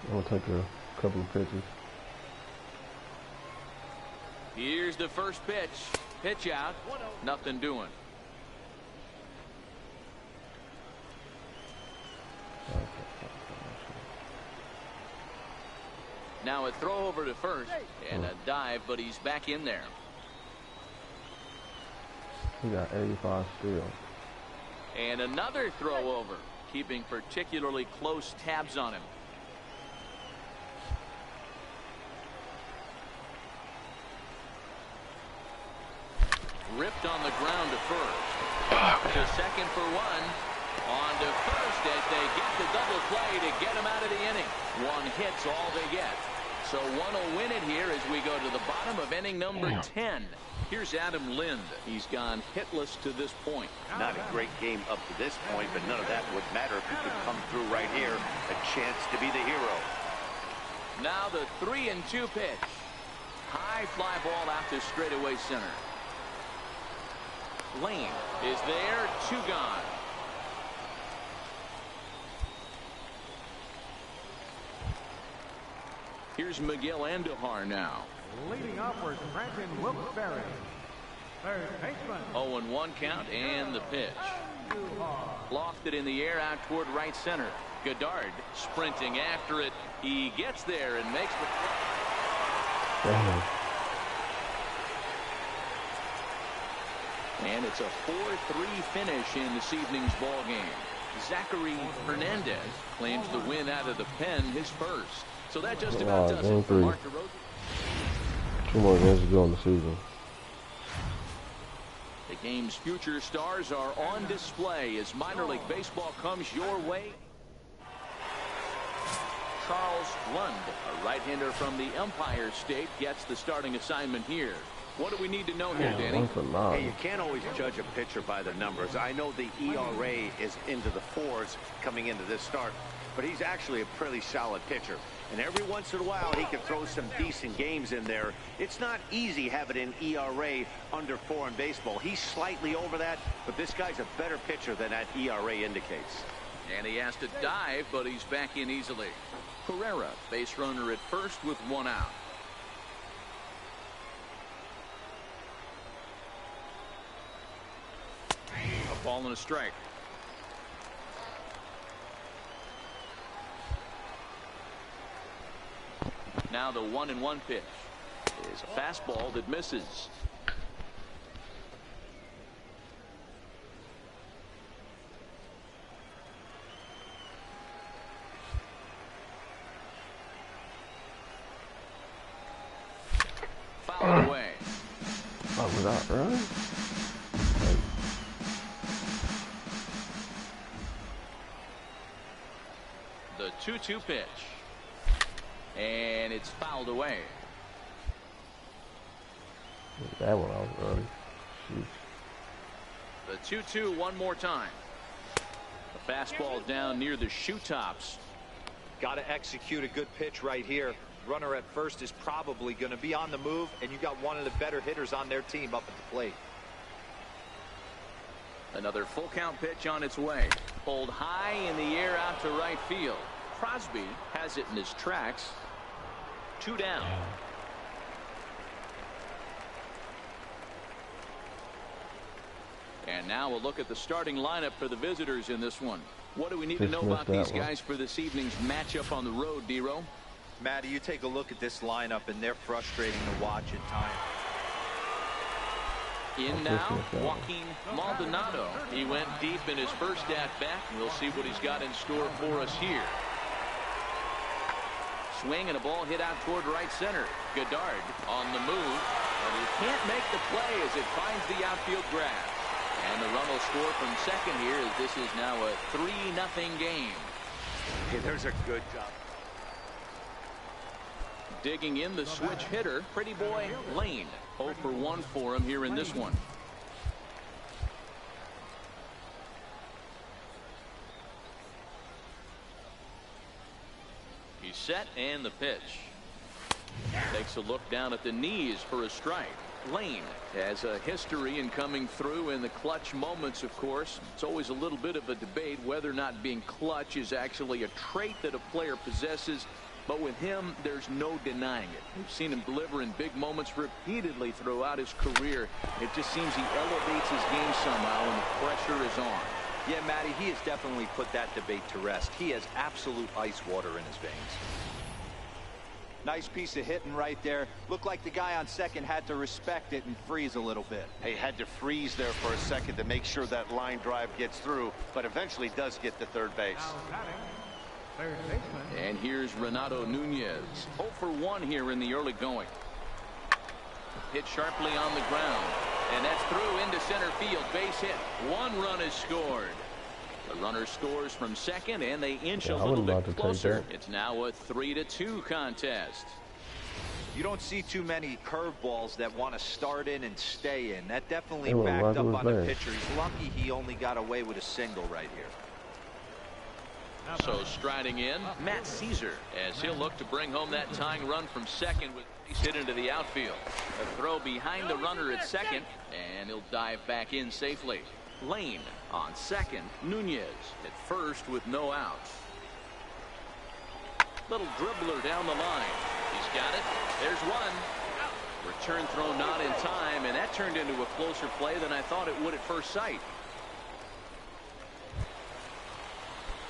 I'm going to take a couple of pitches. Here's the first pitch. Pitch out. Nothing doing. Now a throw over to first and a dive, but he's back in there. He got 85 still. And another throw over, keeping particularly close tabs on him. Ripped on the ground to first. To second for one. On to first as they get the double play to get him out of the inning. One hit's all they get. So one will win it here as we go to the bottom of inning number 10. Here's Adam Lind. He's gone hitless to this point. Not a great game up to this point, but none of that would matter if he could come through right here. A chance to be the hero. Now the 3-2 pitch. High fly ball out to straightaway center. Lane is there, 2 gone. Here's Miguel Andujar now. Leading upward, Brandon Wilkes-Barre. Third baseman. 0-1 count and the pitch. Lofted in the air out toward right center. Goddard sprinting after it. He gets there and makes the play. And it's a 4-3 finish in this evening's ball game. Zachary Hernandez claims the win out of the pen, his first. So that just about does it for Mark DeRosa. 2 more games to go in the season. The game's future stars are on display as minor league baseball comes your way. Charles Lund, a right-hander from the Empire State, gets the starting assignment here. What do we need to know here, Danny? Hey, you can't always judge a pitcher by the numbers. I know the ERA is into the 4s coming into this start, but he's actually a pretty solid pitcher. And every once in a while, he can throw some decent games in there. It's not easy having an ERA under 4 in baseball. He's slightly over that, but this guy's a better pitcher than that ERA indicates. And he has to dive, but he's back in easily. Herrera, base runner at first with 1 out. A ball and a strike. Now the 1-1 pitch is a fastball that misses. Fouled away. Oh, without run? The 2-2 pitch. And it's fouled away. That one I was running. The 2-2 one more time. The fastball down near the shoe tops. Got to execute a good pitch right here. Runner at first is probably going to be on the move, and you got one of the better hitters on their team up at the plate. Another full count pitch on its way. Pulled high in the air out to right field. Crosby has it in his tracks. 2 down. And now we'll look at the starting lineup for the visitors in this one. What do we need to know about these guys for this evening's matchup on the road, D-Row? Matty, you take a look at this lineup, and they're frustrating to watch at times. In now, Joaquin Maldonado. He went deep in his first at-bat. We'll see what he's got in store for us here. Swing and a ball hit out toward right center. Goddard on the move, but he can't make the play as it finds the outfield grab. And the run will score from second here as this is now a 3-0 game. Hey, there's a good job. Digging in the switch hitter, Pretty Boy Lane. 0 for 1 for him here in this one. He's set and the pitch. Takes a look down at the knees for a strike. Lane has a history in coming through in the clutch moments, of course. It's always a little bit of a debate whether or not being clutch is actually a trait that a player possesses. But with him, there's no denying it. We've seen him deliver in big moments repeatedly throughout his career. It just seems he elevates his game somehow when the pressure is on. Yeah, Matty, he has definitely put that debate to rest. He has absolute ice water in his veins. Nice piece of hitting right there. Looked like the guy on second had to respect it and freeze a little bit. He had to freeze there for a second to make sure that line drive gets through, but eventually does get to third base. And here's Renato Nunez. 0 for 1 here in the early going. Hit sharply on the ground. And that's through into center field. Base hit. 1 run is scored. The runner scores from second, and they inch a little bit closer. It's now a 3-2 contest. You don't see too many curveballs that want to start in and stay in. That definitely backed up on the pitcher. He's lucky he only got away with a single right here. So striding in, Matt Caesar, as he'll look to bring home that tying run from second with base hit into the outfield. A throw behind the runner at second, and he'll dive back in safely. Lane on second. Nunez at first with no outs. Little dribbler down the line. He's got it. There's one. Return throw not in time, and that turned into a closer play than I thought it would at first sight.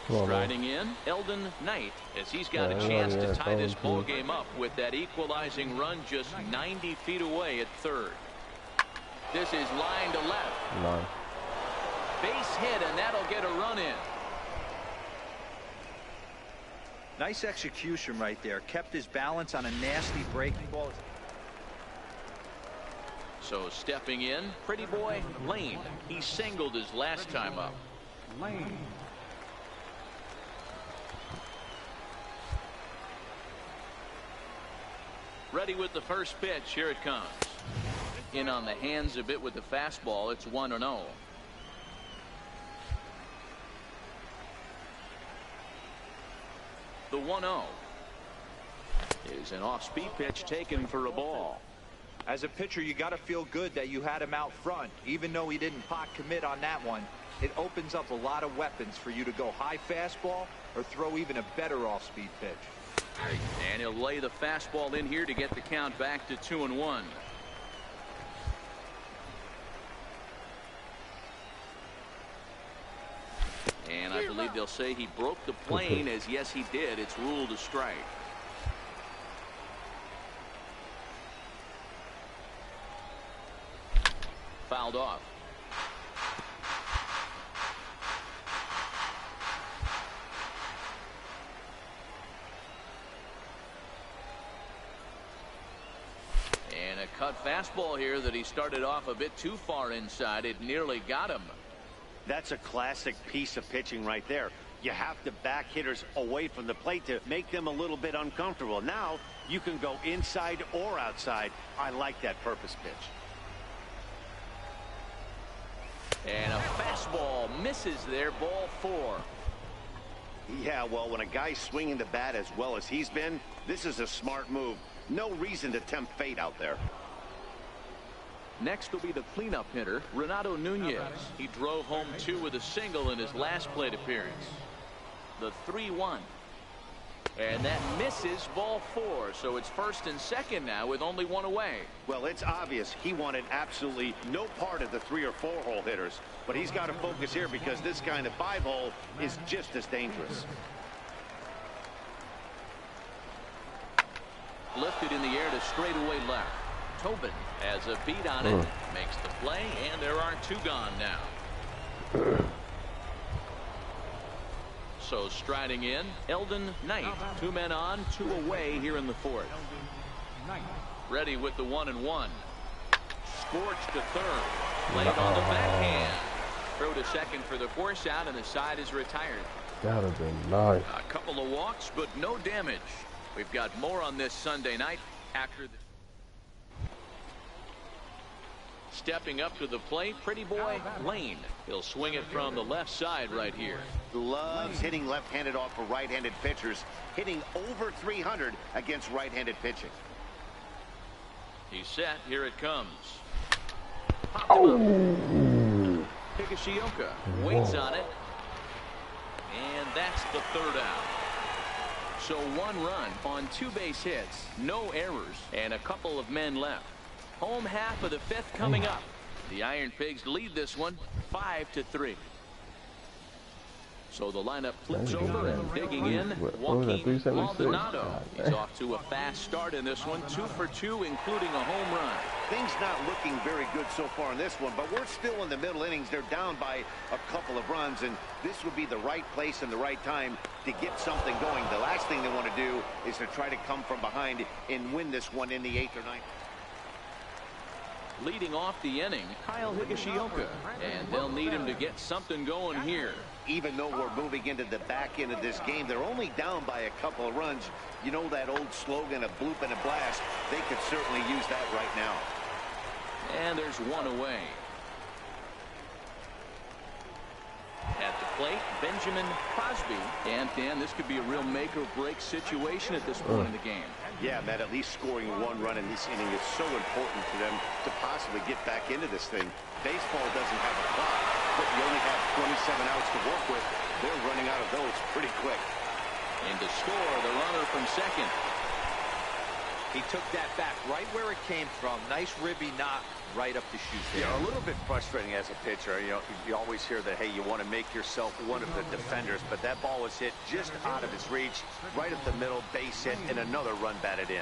Striding in, Eldon Knight, as he's got a chance to tie this ball game up with that equalizing run just 90 feet away at third. This is line to left. Base hit, and that'll get a run in. Nice execution right there. Kept his balance on a nasty breaking ball. So stepping in, Pretty Boy Lane. He singled his last time up. Lane. Ready with the first pitch. Here it comes. In on the hands a bit with the fastball. It's 1-0. The 1-0 is an off-speed pitch taken for a ball. As a pitcher, you got to feel good that you had him out front. Even though he didn't pot commit on that one, it opens up a lot of weapons for you to go high fastball or throw even a better off-speed pitch. And he'll lay the fastball in here to get the count back to 2-1. And I believe they'll say he broke the plane, as yes he did. It's ruled a strike. Fouled off. And a cut fastball here that he started off a bit too far inside. It nearly got him. That's a classic piece of pitching right there. You have to back hitters away from the plate to make them a little bit uncomfortable. Now you can go inside or outside. I like that purpose pitch. And a fastball misses there. Ball 4. Yeah, well, when a guy's swinging the bat as well as he's been, this is a smart move. No reason to tempt fate out there. Next will be the cleanup hitter, Renato Nunez. He drove home 2 with a single in his last plate appearance. The 3-1. And that misses. Ball 4. So it's first and second now with only 1 away. Well, it's obvious he wanted absolutely no part of the 3 or 4 hole hitters. But he's got to focus here because this kind of 5 hole is just as dangerous. Lifted in the air to straightaway left. Tobin has a beat on it. Makes the play, and there are 2 gone now. So striding in, Eldon Knight. 2 men on, 2 away here in the 4th. Ready with the 1-1. Scorched to third. Played on the backhand. Throw to second for the force out, and the side is retired. That would have been nice. A couple of walks, but no damage. We've got more on this Sunday night after the... Stepping up to the plate, Pretty Boy Lane. He'll swing it from the left side right here. Loves hitting left-handed off for right-handed pitchers, hitting over 300 against right-handed pitching. He's set. Here it comes. Higashioka waits on it. And that's the 3rd out. So 1 run on 2 base hits, no errors, and a couple of men left. Home half of the 5th coming up. The Iron Pigs lead this one 5-3. So the lineup flips over and digging in. Joaquin Maldonado. He's off to a fast start in this one. 2 for 2, including a home run. Things not looking very good so far in this one, but we're still in the middle innings. They're down by a couple of runs, and this would be the right place and the right time to get something going. The last thing they want to do is to try to come from behind and win this one in the 8th or 9th. Leading off the inning, Kyle Higashioka, and they'll need him to get something going here. Even though we're moving into the back end of this game, they're only down by a couple of runs. You know that old slogan, a bloop and a blast? They could certainly use that right now. And there's 1 away. At the plate, Benjamin Crosby. And Dan, this could be a real make-or-break situation at this point in the game. Yeah, Matt, at least scoring 1 run in this inning is so important for them to possibly get back into this thing. Baseball doesn't have a clock, but you only have 27 outs to work with. They're running out of those pretty quick. And to score, the runner from second. He took that back right where it came from. Nice ribby knock right up the chute. Yeah, a little bit frustrating as a pitcher. You know, you always hear that, hey, you want to make yourself one of the defenders, but that ball was hit just out of his reach, right up the middle, base hit, and another run batted in.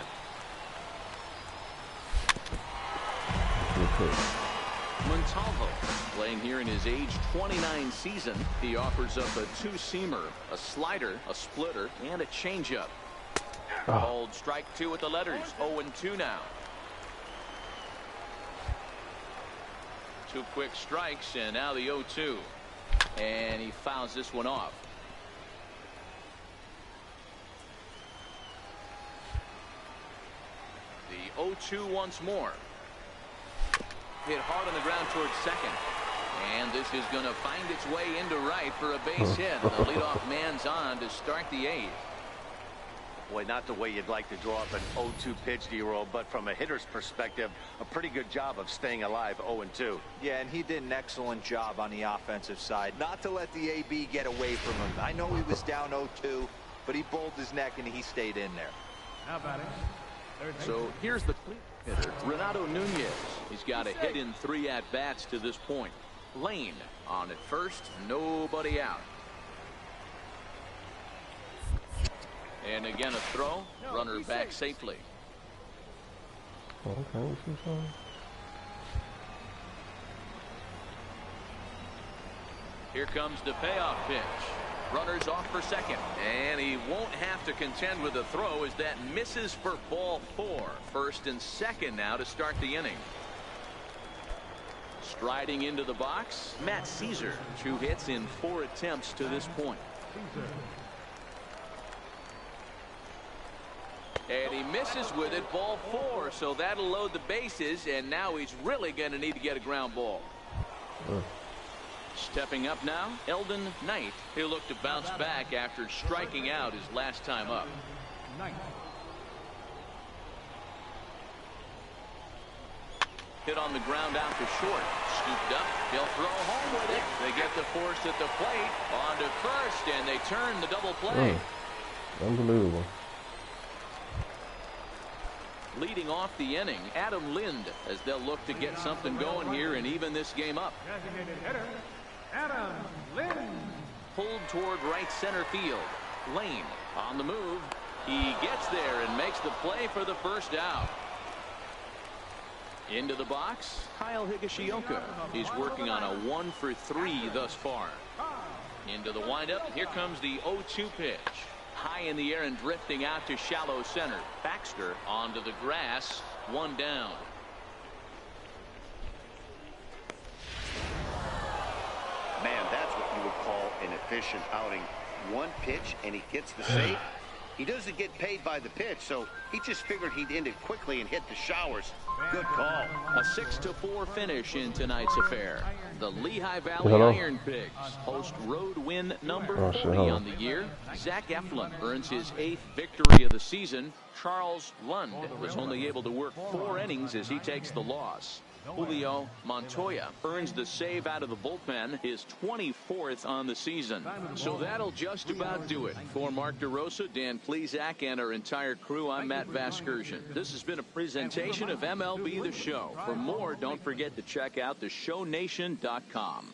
Montalvo playing here in his age 29 season. He offers up a 2-seamer, a slider, a splitter, and a changeup. Called strike 2 with the letters. 0-2 now. 2 quick strikes, and now the 0-2. And he fouls this one off. The 0-2 once more. hit hard on the ground towards second. And this is going to find its way into right for a base hit. The leadoff man's on to start the 8th. Boy, not the way you'd like to draw up an 0-2 pitch, D-roll, but from a hitter's perspective, a pretty good job of staying alive 0-2. Yeah, and he did an excellent job on the offensive side. Not to let the AB get away from him. I know he was down 0-2, but he bowled his neck and he stayed in there. How about it? So here's the hitter, Renato Nunez. He's got a hit in 3 at-bats to this point. Lane on at first, nobody out. And again a throw, runner back safely. Okay, Here comes the payoff pitch. Runners off for second, and he won't have to contend with the throw as that misses for ball 4. First and second now to start the inning. Striding into the box, Matt Caesar. 2 hits in 4 attempts to this point. And he misses with it, ball 4, so that'll load the bases, and now he's really going to need to get a ground ball. Stepping up now, Eldon Knight. He'll look to bounce back after striking out his last time up. Hit on the ground out to short. Scooped up. He'll throw home with it. They get the force at the plate. On to first, and they turn the double play. Unbelievable. Leading off the inning, Adam Lind, as they'll look to get something going here and even this game up. Designated hitter, Adam Lind. Pulled toward right center field. Lane on the move. He gets there and makes the play for the first out. Into the box, Kyle Higashioka. He's working on a 1 for 3 thus far. Into the windup. Here comes the 0-2 pitch. High in the air and drifting out to shallow center. Baxter onto the grass. 1 down. Man, that's what you would call an efficient outing. 1 pitch and he gets the save. He doesn't get paid by the pitch, so he just figured he'd end it quickly and hit the showers. Good call. A 6-4 finish in tonight's affair. The Lehigh Valley Iron Pigs host road win number 40 on the year. Zach Eflin earns his 8th victory of the season. Charles Lund was only able to work 4 innings as he takes the loss. Julio Montoya earns the save out of the bullpen, his 24th on the season. So that'll just about do it. For Mark DeRosa, Dan Plesac, and our entire crew, I'm Matt Vasgersian. This has been a presentation of MLB The Show. For more, don't forget to check out theshownation.com.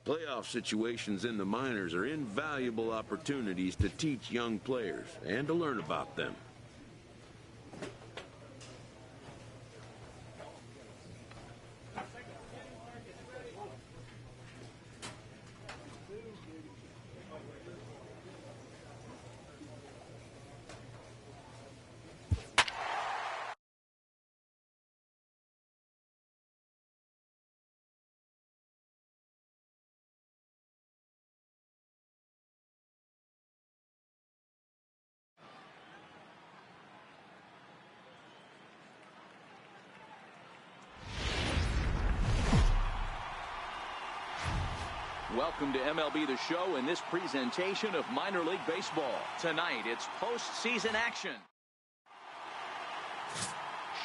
Playoff situations in the minors are invaluable opportunities to teach young players and to learn about them. welcome to MLB The Show in this presentation of minor league baseball. Tonight, it's postseason action.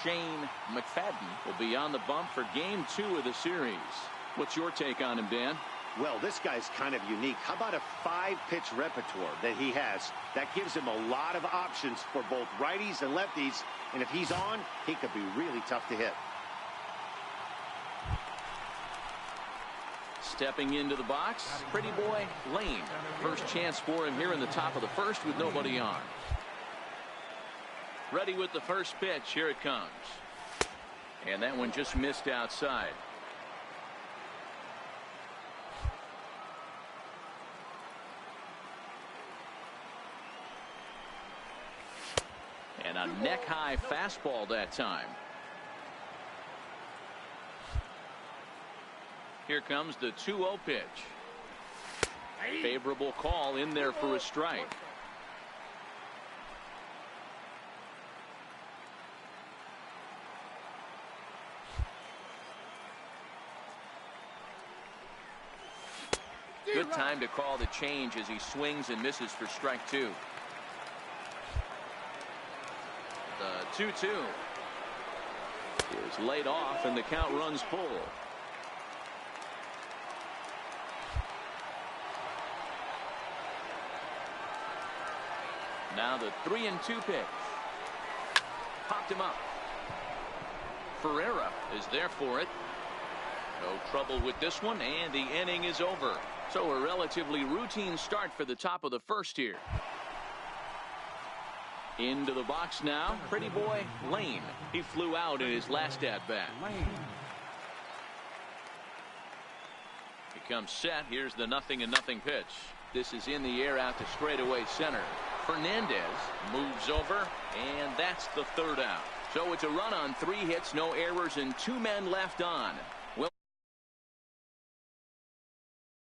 Shane McFadden will be on the bump for Game 2 of the series. What's your take on him, Dan? Well, this guy's kind of unique. How about a 5-pitch repertoire that he has? That gives him a lot of options for both righties and lefties. And if he's on, he could be really tough to hit. Stepping into the box, Pretty Boy Lane. First chance for him here in the top of the first with nobody on. Ready with the first pitch. Here it comes. And that one just missed outside. And a neck-high fastball that time. Here comes the 2-0 pitch. Favorable call in there for a strike. Good time to call the change as he swings and misses for strike 2. The 2-2 is laid off and the count runs full. Now the 3-2 pitch. Popped him up. Ferreira is there for it. No trouble with this one, and the inning is over. So a relatively routine start for the top of the first here. Into the box now, Pretty Boy Lane. He flew out in his last at-bat. He comes set. Here's the 0-0 pitch. This is in the air out to straightaway center. Fernandez moves over, and that's the third out. So it's a run on 3 hits, no errors, and 2 men left on.